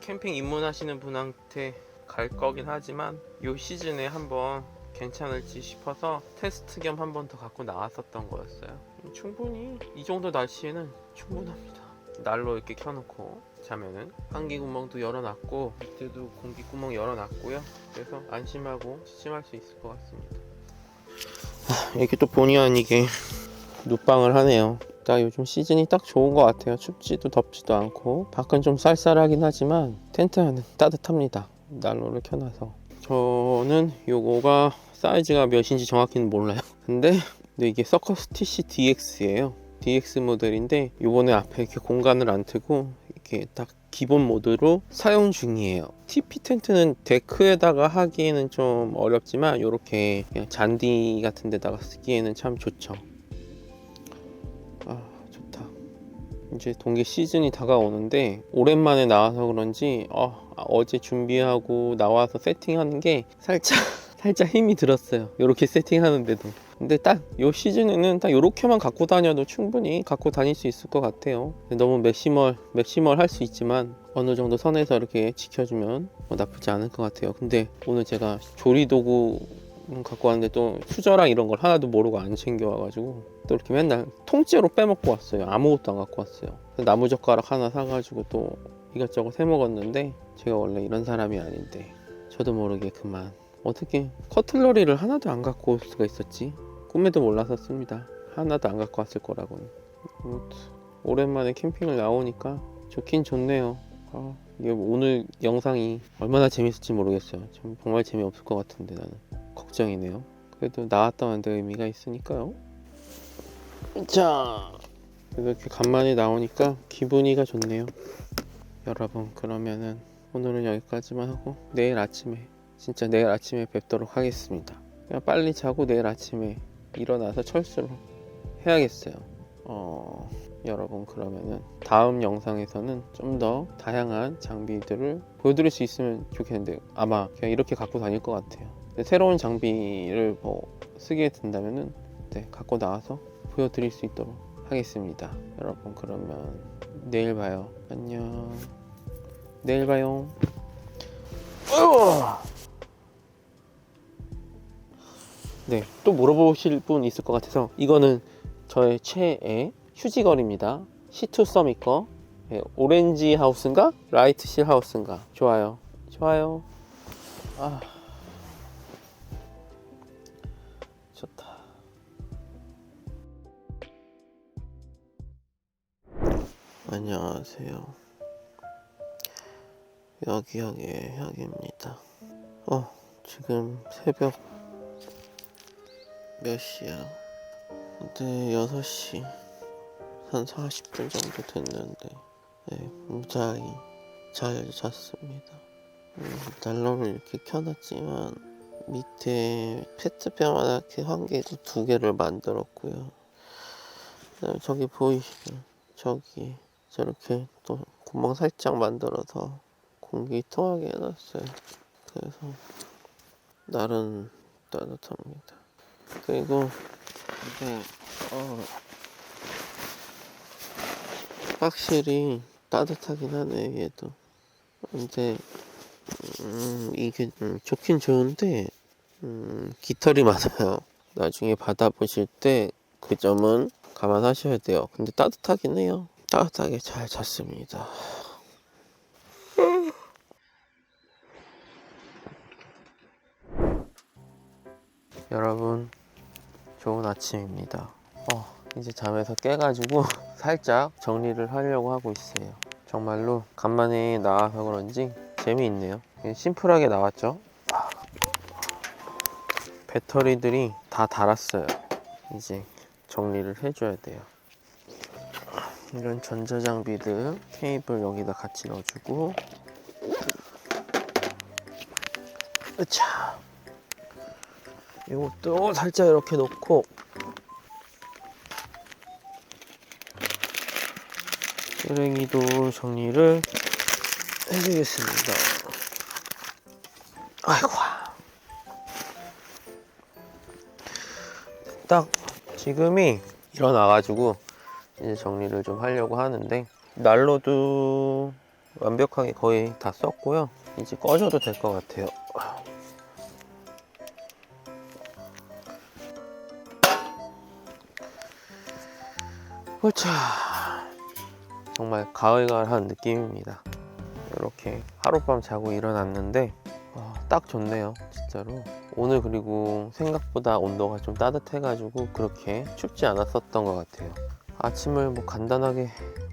캠핑 입문하시는 분한테 갈 거긴 하지만 이 시즌에 한번 괜찮을지 싶어서 테스트 겸 한 번 더 갖고 나왔었던 거였어요. 충분히 이 정도 날씨에는 충분합니다. 난로 이렇게 켜놓고 자면은 환기 구멍도 열어놨고 밑에도 공기 구멍 열어놨고요. 그래서 안심하고 시침할 수 있을 것 같습니다. 이렇게 또 본의 아니게 눕방을 하네요. 딱 요즘 시즌이 딱 좋은 것 같아요. 춥지도 덥지도 않고 밖은 좀 쌀쌀하긴 하지만 텐트 안은 따뜻합니다. 난로를 켜놔서. 저는 요거가 사이즈가 몇인지 정확히는 몰라요. 근데 이게 서커스 TC DX예요. DX 모델인데 요번에 앞에 이렇게 공간을 안 트고 이렇게 딱 기본 모드로 사용 중이에요. TP 텐트는 데크에다가 하기에는 좀 어렵지만 요렇게 그냥 잔디 같은 데다가 쓰기에는 참 좋죠. 좋다. 이제 동계 시즌이 다가오는데 오랜만에 나와서 그런지 어제 준비하고 나와서 세팅하는 게 살짝 힘이 들었어요. 요렇게 세팅하는데도. 근데 딱 요 시즌에는 딱 요렇게만 갖고 다녀도 충분히 갖고 다닐 수 있을 것 같아요. 너무 맥시멀 할 수 있지만 어느 정도 선에서 이렇게 지켜주면 나쁘지 않을 것 같아요. 근데 오늘 제가 조리도구 갖고 왔는데 또 수저랑 이런 걸 하나도 모르고 안 챙겨와가지고 또 이렇게 맨날 통째로 빼먹고 왔어요. 아무것도 안 갖고 왔어요. 나무젓가락 하나 사가지고 또 이것저것 해먹었는데 제가 원래 이런 사람이 아닌데 저도 모르게 그만. 어떻게 커틀러리를 하나도 안 갖고 올 수가 있었지? 꿈에도 몰랐었습니다. 하나도 안 갖고 왔을 거라고는. 오랜만에 캠핑을 나오니까 좋긴 좋네요. 이게 오늘 영상이 얼마나 재밌을지 모르겠어요. 정말 재미없을 것 같은데 나는 걱정이네요. 그래도 나왔다는 데 의미가 있으니까요. 자, 그래서 이렇게 간만에 나오니까 기분이가 좋네요. 여러분, 그러면은 오늘은 여기까지만 하고 내일 아침에 뵙도록 하겠습니다. 그냥 빨리 자고 내일 아침에 일어나서 철수를 해야겠어요. 여러분 그러면은 다음 영상에서는 좀 더 다양한 장비들을 보여드릴 수 있으면 좋겠는데 아마 그냥 이렇게 갖고 다닐 것 같아요. 근데 새로운 장비를 뭐 쓰게 된다면은 네, 갖고 나와서 보여드릴 수 있도록 하겠습니다. 여러분 그러면 내일 봐요. 안녕. 내일 봐요. 네, 또 물어보실 분 있을 것 같아서 이거는 저의 최애 휴지걸입니다. C2 서밋 거. 네, 오렌지 하우스인가? 라이트 실 하우스인가? 좋아요. 좋아요. 아, 좋다. 안녕하세요. 여기여기의 혁입니다. 지금 새벽 몇 시야? 네, 6시 한 40분 정도 됐는데 네, 무사히 잘 잤습니다. 난로를 이렇게 켜놨지만 밑에 페트병 이렇게 환기구 2개를 만들었고요. 그다음에 저기 보이시죠? 저기 저렇게 또 구멍 살짝 만들어서 공기 통하게 해놨어요. 그래서 날은 따뜻합니다. 그리고 이제 확실히 따뜻하긴 하네 얘도. 근데 이게 좋긴 좋은데 깃털이 많아요. 나중에 받아보실 때 그 점은 감안하셔야 돼요. 근데 따뜻하긴 해요. 따뜻하게 잘 잤습니다. 여러분 좋은 아침입니다. 이제 잠에서 깨가지고 살짝 정리를 하려고 하고 있어요. 정말로 간만에 나와서 그런지 재미있네요. 심플하게 나왔죠. 배터리들이 다 닳았어요. 이제 정리를 해줘야 돼요. 이런 전자장비들 케이블 여기다 같이 넣어주고, 으차, 이것도 살짝 이렇게 놓고 쓰레기도 정리를 해주겠습니다. 아이고, 딱 지금이 일어나가지고 이제 정리를 좀 하려고 하는데 난로도 완벽하게 거의 다 썼고요. 이제 꺼줘도 될 것 같아요. 자, 정말 가을가을한 느낌입니다. 이렇게 하룻밤 자고 일어났는데 딱 좋네요, 진짜로. 오늘 그리고 생각보다 온도가 좀 따뜻해가지고 그렇게 춥지 않았었던 것 같아요. 아침을 뭐 간단하게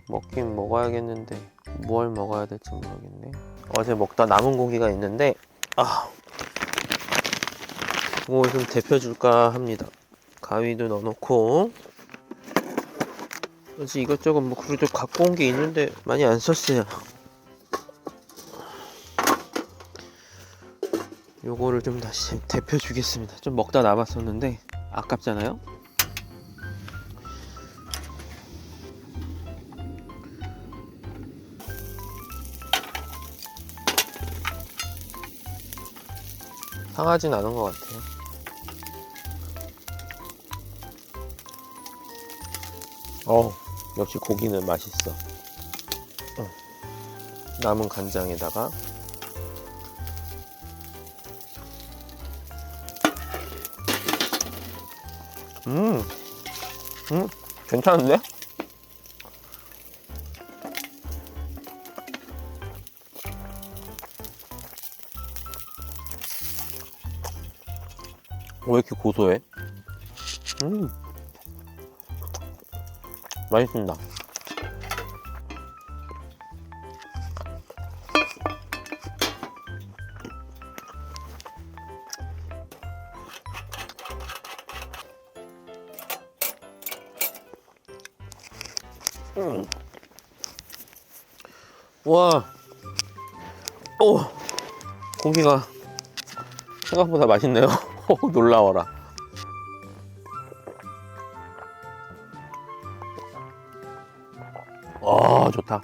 먹긴 먹어야겠는데 뭘 먹어야 될지 모르겠네. 어제 먹다 남은 고기가 있는데 그거 좀 데펴줄까 합니다. 가위도 넣어놓고, 어제 이것저것 뭐 그래도 갖고 온 게 있는데 많이 안 썼어요. 요거를 좀 다시 데펴주겠습니다. 좀 먹다 남았었는데 아깝잖아요. 상하진 않은 것 같아요. 역시 고기는 맛있어. 남은 간장에다가 괜찮은데? 왜 이렇게 고소해? 맛있습니다. 와, 고기가 생각보다 맛있네요. 놀라워라. 좋다.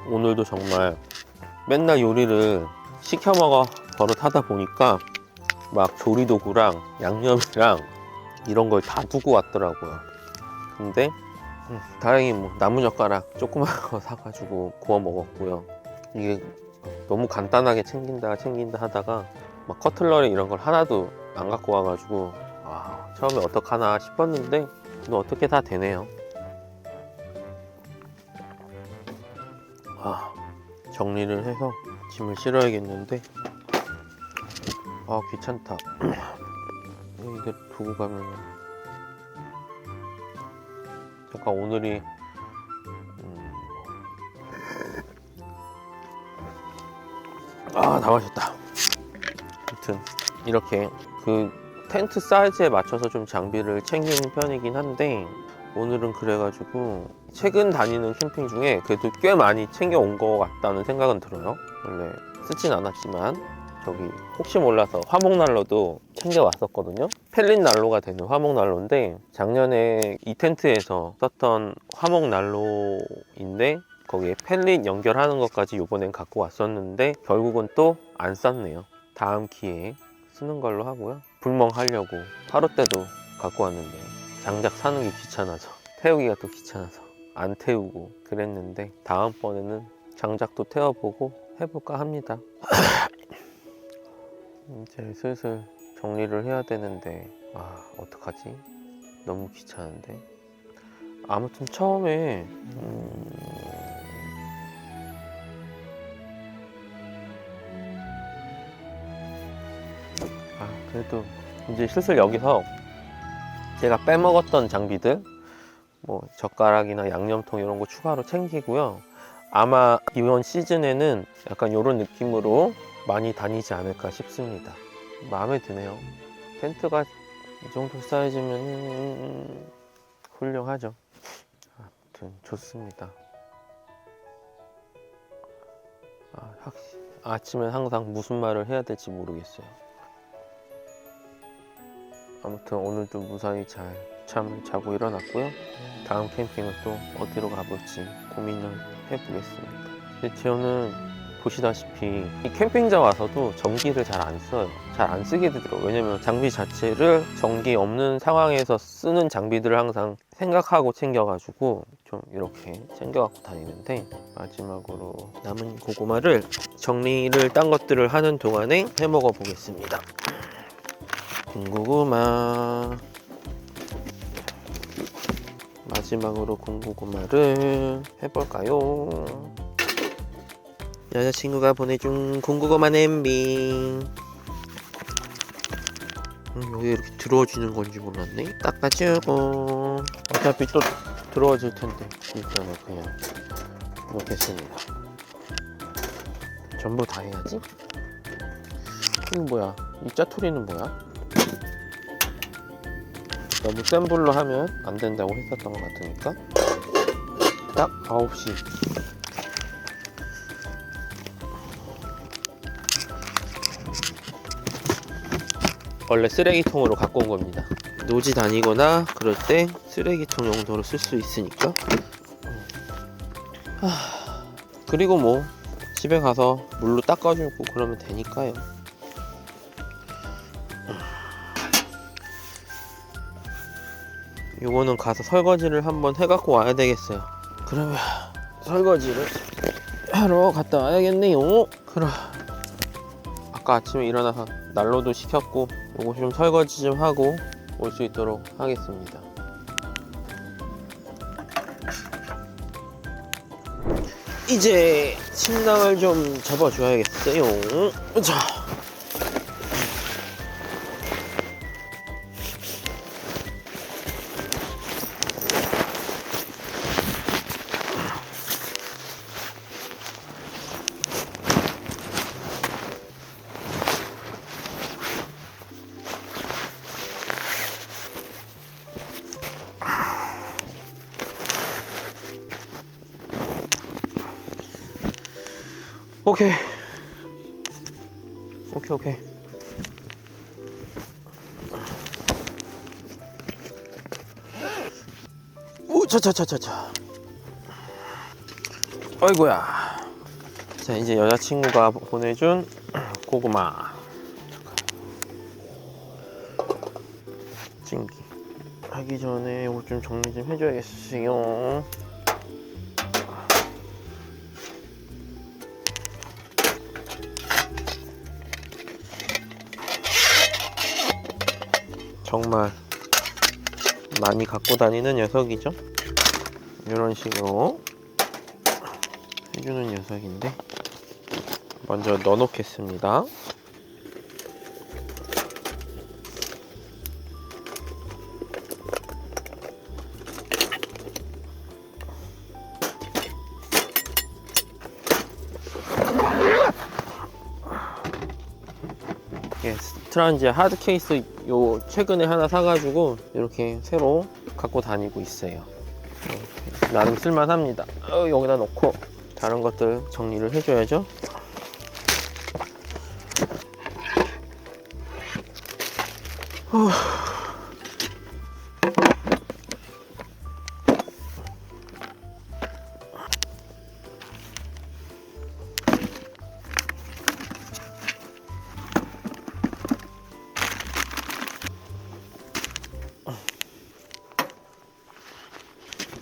오늘도 정말 맨날 요리를 시켜 먹어 버릇 하다 보니까 막 조리도구랑 양념이랑 이런 걸 다 두고 왔더라고요. 근데 다행히 뭐 나무젓가락 조그만 거 사가지고 구워 먹었고요. 이게 너무 간단하게 챙긴다 하다가 막 커틀러리 이런 걸 하나도 안 갖고 와가지고 처음에 어떡하나 싶었는데 어떻게 다 되네요. 정리를 해서 짐을 실어야겠는데 귀찮다. 이게 두고 가면 잠깐 오늘이 다 마셨다. 아무튼 이렇게 그 텐트 사이즈에 맞춰서 좀 장비를 챙기는 편이긴 한데 오늘은 그래가지고 최근 다니는 캠핑 중에 그래도 꽤 많이 챙겨온 것 같다는 생각은 들어요. 원래 쓰진 않았지만 저기 혹시 몰라서 화목난로도 챙겨왔었거든요. 펠릿 난로가 되는 화목난로인데 작년에 이 텐트에서 썼던 화목난로인데 거기에 펠릿 연결하는 것까지 이번엔 갖고 왔었는데 결국은 또 안 썼네요. 다음 기회에 쓰는 걸로 하고요. 불멍하려고 하루 때도 갖고 왔는데 장작 사는 게 귀찮아서 태우기가 또 귀찮아서 안 태우고 그랬는데 다음번에는 장작도 태워보고 해볼까 합니다. 이제 슬슬 정리를 해야 되는데 어떡하지? 너무 귀찮은데. 아무튼 처음에 그래도 이제 슬슬 여기서 제가 빼먹었던 장비들 뭐 젓가락이나 양념통 이런 거 추가로 챙기고요. 아마 이번 시즌에는 약간 이런 느낌으로 많이 다니지 않을까 싶습니다. 마음에 드네요. 텐트가 이 정도 사이즈면 훌륭하죠. 아무튼 좋습니다. 아침엔 항상 무슨 말을 해야 될지 모르겠어요. 아무튼 오늘도 무사히 잘 잠을 자고 일어났고요. 다음 캠핑은 또 어디로 가볼지 고민을 해보겠습니다. 근데 저는 보시다시피 이 캠핑장 와서도 전기를 잘 안 써요. 잘 안 쓰게 되더라고요. 왜냐면 장비 자체를 전기 없는 상황에서 쓰는 장비들을 항상 생각하고 챙겨가지고 좀 이렇게 챙겨갖고 다니는데 마지막으로 남은 고구마를 정리를 딴 것들을 하는 동안에 해 먹어 보겠습니다. 군고구마, 마지막으로 군고구마를 해볼까요? 여자친구가 보내준 군고구마 냄비. 여기 이렇게 들어지는 건지 몰랐네. 닦아주고 어차피 또 들어질 텐데 일단은 그냥 놓겠습니다. 전부 다 해야지. 이거 뭐야? 이 짜투리는 뭐야? 너무 센 불로 하면 안 된다고 했었던 것 같으니까 딱 9시. 원래 쓰레기통으로 갖고 온 겁니다. 노지 다니거나 그럴 때 쓰레기통 용도로 쓸 수 있으니까. 그리고 뭐 집에 가서 물로 닦아주고 그러면 되니까요. 요거는 가서 설거지를 한번 해갖고 와야 되겠어요. 그러면 설거지를 하러 갔다 와야겠네요. 그럼 아까 아침에 일어나서 난로도 시켰고 요거 좀 설거지 좀 하고 올 수 있도록 하겠습니다. 이제 침낭을 좀 접어줘야겠어요. 자. 오케이. 차차차차차. 어이구야. 자, 이제 여자친구가 보내준 고구마. 찜기. 하기 전에 이거 좀 정리 좀 해줘야겠어요. 정말 많이 갖고 다니는 녀석이죠. 이런 식으로 해주는 녀석인데 먼저 넣어 놓겠습니다. 스트란지아 하드 케이스 요 최근에 하나 사가지고 이렇게 새로 갖고 다니고 있어요. 나름 쓸만합니다. 여기다 놓고 다른 것들 정리를 해줘야죠.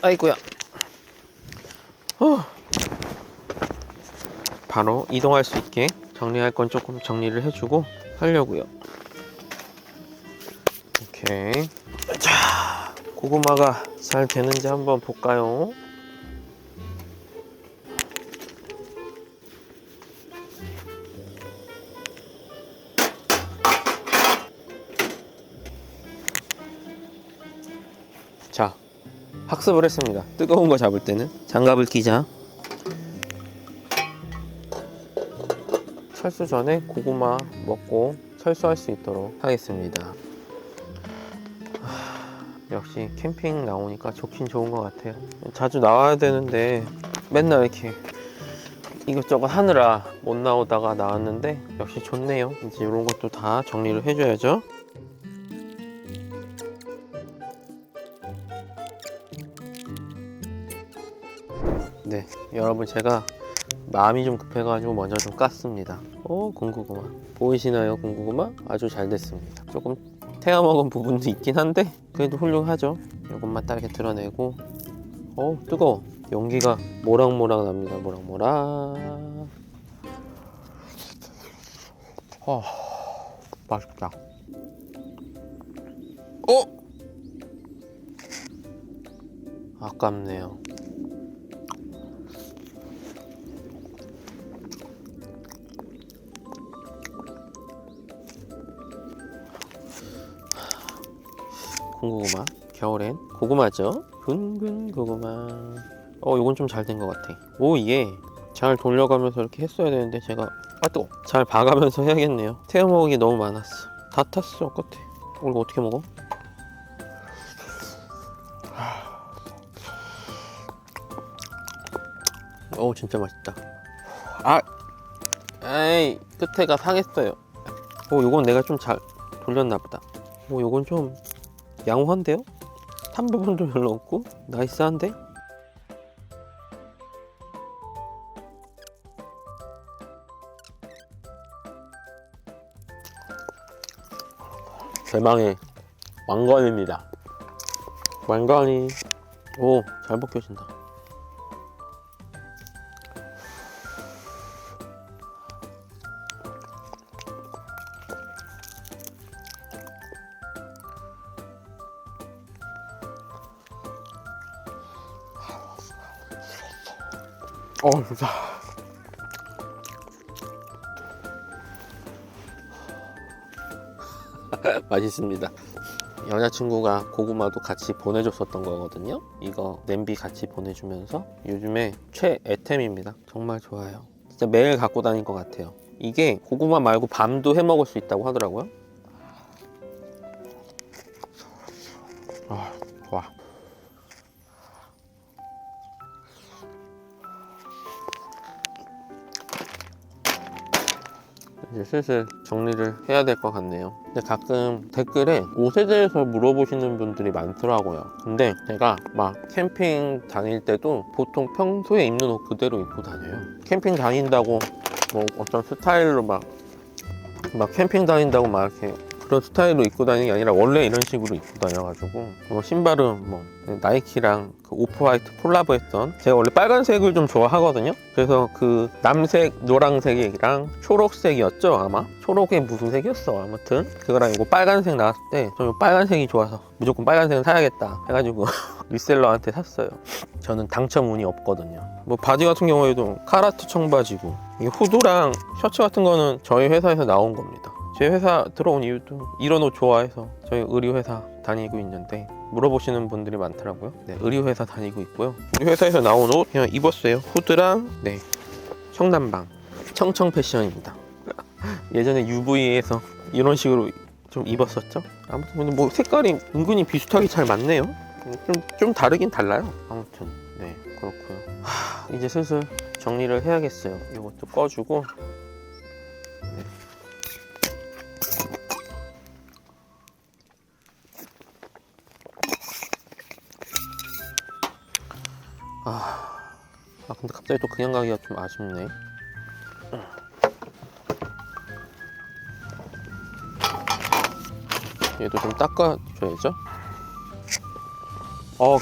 아이고야. 바로 이동할 수 있게 정리할 건 조금 정리를 해주고 하려고요. 오케이. 자, 고구마가 잘 되는지 한번 볼까요? 자, 학습을 했습니다. 뜨거운 거 잡을 때는 장갑을 끼자. 철수 전에 고구마 먹고 철수할 수 있도록 하겠습니다. 역시 캠핑 나오니까 좋긴 좋은 것 같아요. 자주 나와야 되는데 맨날 이렇게 이것저것 하느라 못 나오다가 나왔는데 역시 좋네요. 이제 이런 것도 다 정리를 해줘야죠. 네, 여러분 제가 마음이 좀 급해가지고 먼저 좀 깠습니다. 군고구마 보이시나요? 군고구마 아주 잘 됐습니다. 조금 태워먹은 부분도 있긴 한데 그래도 훌륭하죠. 이것만 딱 이렇게 드러내고 뜨거워. 연기가 모락모락 납니다. 모락모락. 맛있다. 아깝네요. 군고구마. 겨울엔 고구마죠. 굵은 고구마. 이건 좀 잘 된 것 같아. 이게 잘 돌려가면서 이렇게 했어야 되는데 제가 뜨거워. 잘 봐가면서 해야겠네요. 태워 먹기 너무 많았어. 다 탔어 끝에. 이거 어떻게 먹어? 진짜 맛있다. 에이, 끝에가 상했어요. 요건 내가 좀 잘 돌렸나 보다. 요건 좀 양호한데요? 탄 부분도 별로 없고 나이스한데? 대망의 왕건입니다. 왕건이 잘 벗겨진다. 진짜 맛있습니다. 여자친구가 고구마도 같이 보내줬었던 거거든요. 이거 냄비 같이 보내주면서 요즘에 최애템입니다. 정말 좋아요. 진짜 매일 갖고 다닐 것 같아요. 이게 고구마 말고 밤도 해 먹을 수 있다고 하더라고요. 좋아. 이제 슬슬 정리를 해야 될 것 같네요. 근데 가끔 댓글에 옷에 대해서 물어보시는 분들이 많더라고요. 근데 제가 막 캠핑 다닐 때도 보통 평소에 입는 옷 그대로 입고 다녀요. 캠핑 다닌다고 뭐 어떤 스타일로 막 캠핑 다닌다고 막 이렇게 그런 스타일로 입고 다니는 게 아니라 원래 이런 식으로 입고 다녀가지고 뭐 신발은 뭐 나이키랑 그 오프화이트 콜라보 했던, 제가 원래 빨간색을 좀 좋아하거든요. 그래서 그 남색, 노란색이랑 초록색이었죠 아마? 초록이 무슨 색이었어 아무튼 그거랑 이거 빨간색 나왔을 때 좀 빨간색이 좋아서 무조건 빨간색은 사야겠다 해가지고 리셀러한테 샀어요. 저는 당첨 운이 없거든요. 뭐 바지 같은 경우에도 카라트 청바지고, 이 후드랑 셔츠 같은 거는 저희 회사에서 나온 겁니다. 제 회사 들어온 이유도 이런 옷 좋아해서 저희 의류회사 다니고 있는데 물어보시는 분들이 많더라고요. 네, 의류회사 다니고 있고요. 우리 회사에서 나온 옷 그냥 입었어요. 후드랑 네, 청남방 청청 패션입니다. 예전에 UV에서 이런 식으로 좀 입었었죠. 아무튼 근데 뭐 색깔이 은근히 비슷하게 잘 맞네요. 좀 다르긴 달라요. 아무튼 네, 그렇고요. 이제 슬슬 정리를 해야겠어요. 이것도 꺼주고. 네. 근데 갑자기 또 그냥 가기가 좀 아쉽네. 얘도 좀 닦아줘야죠.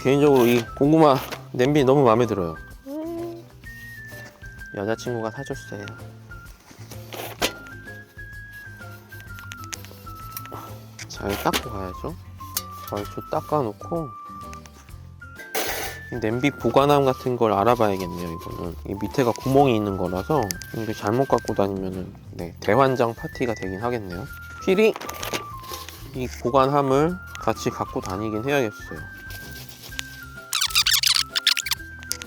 개인적으로 이 고구마 냄비 너무 마음에 들어요. 여자친구가 사줬어요. 잘 닦고 가야죠. 좀 닦아놓고 냄비 보관함 같은 걸 알아봐야겠네요. 이거는 이 밑에가 구멍이 있는 거라서 이게 잘못 갖고 다니면은 네, 대환장 파티가 되긴 하겠네요. 필히 이 보관함을 같이 갖고 다니긴 해야겠어요.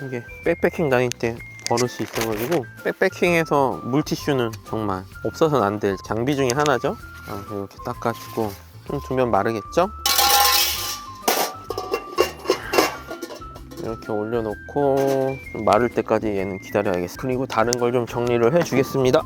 이게 백패킹 다닐 때 버릇이 있어가지고, 백패킹에서 물티슈는 정말 없어서는 안 될 장비 중에 하나죠. 이렇게 닦아주고 좀 두면 마르겠죠? 이렇게 올려놓고 좀 마를 때까지 얘는 기다려야겠어요. 그리고 다른 걸 좀 정리를 해주겠습니다.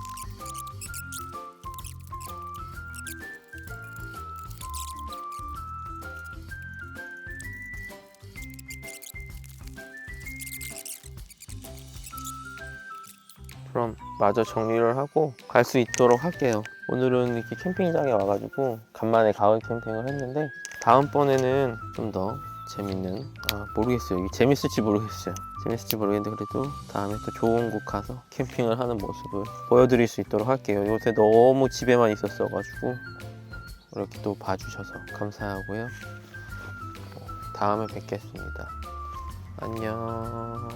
그럼 마저 정리를 하고 갈 수 있도록 할게요. 오늘은 이렇게 캠핑장에 와가지고 간만에 가을 캠핑을 했는데, 다음번에는 좀 더 재밌는, 모르겠어요. 이게 재밌을지 모르겠어요. 모르겠는데 그래도 다음에 또 좋은 곳 가서 캠핑을 하는 모습을 보여드릴 수 있도록 할게요. 요새 너무 집에만 있었어가지고 이렇게 또 봐주셔서 감사하고요. 다음에 뵙겠습니다. 안녕.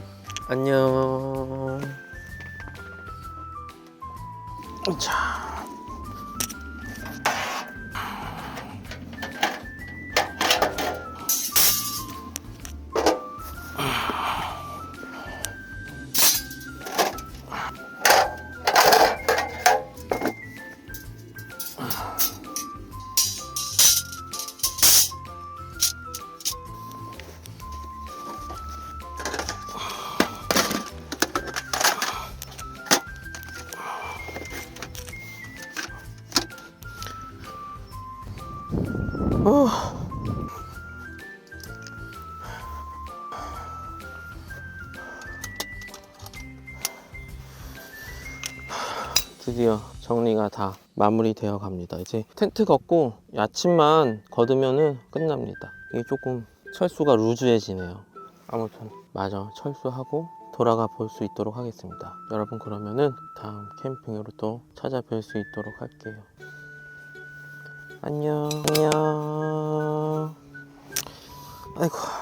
안녕. 자. 드디어 정리가 다 마무리되어 갑니다. 이제 텐트 걷고 야침만 걷으면은 끝납니다. 이게 조금 철수가 루즈해지네요. 아무튼 마저 철수하고 돌아가 볼 수 있도록 하겠습니다. 여러분, 그러면은 다음 캠핑으로 또 찾아뵐 수 있도록 할게요. 안녕. 안녕. 아이고.